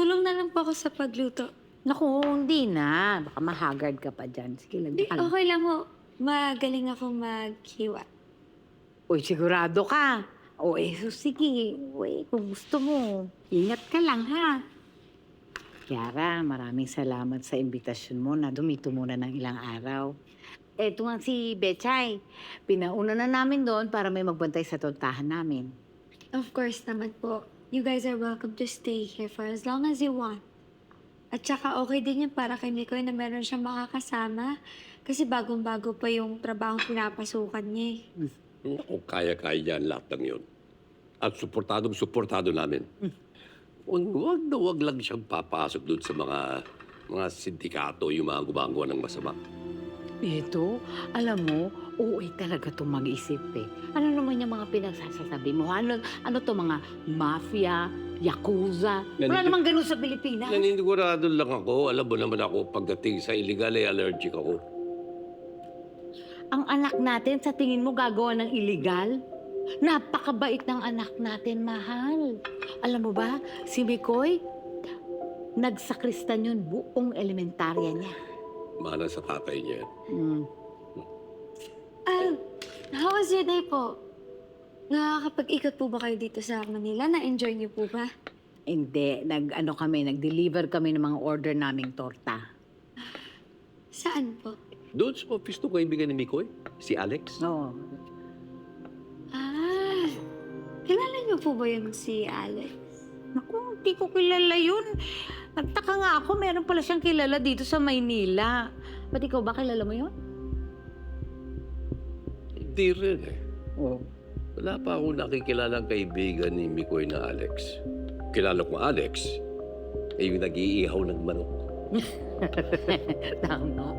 Tulong na lang po ako sa pagluto. Naku, hindi na. Baka mahagard ka pa dyan. Sige lang. Di, okay lang ho. Magaling ako maghiwa. Uy, sigurado ka. O, sige. Uy, kung gusto mo, ingat ka lang, ha? Kiara, maraming salamat sa imbitasyon mo na dumito muna ng ilang araw. Eto nga si Betchay. Pinauna na namin doon para may magbantay sa tontahan namin. Of course naman po. You guys are welcome to stay here for as long as you want. At saka okay din yun para kay Mikoy na meron siyang makakasama. Kasi bagong-bago pa yung trabahong pinapasukan niya eh. Kung kaya-kaya yan lahat ng yun. At suportado namin. Huwag lang siyang papasok doon sa mga sindikato, yung mga gumagawa ng masama. Ito, alam mo, OA talaga itong mag-isip eh. Ano naman yung mga pinagsasasabi mo? Ano to mga mafia, yakuza? Wala namang ganun sa Pilipinas. Naninigurado lang ako. Alam mo naman ako, pagdating sa illegal ay allergic ako. Ang anak natin, sa tingin mo gagawa ng illegal? Napakabait ng anak natin, mahal. Alam mo ba, si Mikoy, nagsakristan yun buong elementarya niya. Mana sa tatay niya. How was your day po? Nakakapag-ikot po ba kayo dito sa Manila? Na-enjoy niyo po ba? Hindi, nag-deliver kami ng mga order naming torta. Saan po? Doon sa office ng kaibigan ni Mikoy, si Alex. Oo. Kilala niyo po ba yun si Alex? Naku, hindi ko kilala yun. Nagtaka nga ako, meron pala siyang kilala dito sa Maynila. Ba't ikaw ba kilala mo yun? Hindi rin eh. Oo. Wala pa akong nakikilalang kaibigan ni Mikoy na Alex. Kilala ko Alex, eh yung nag-iihaw ng manok. Tama.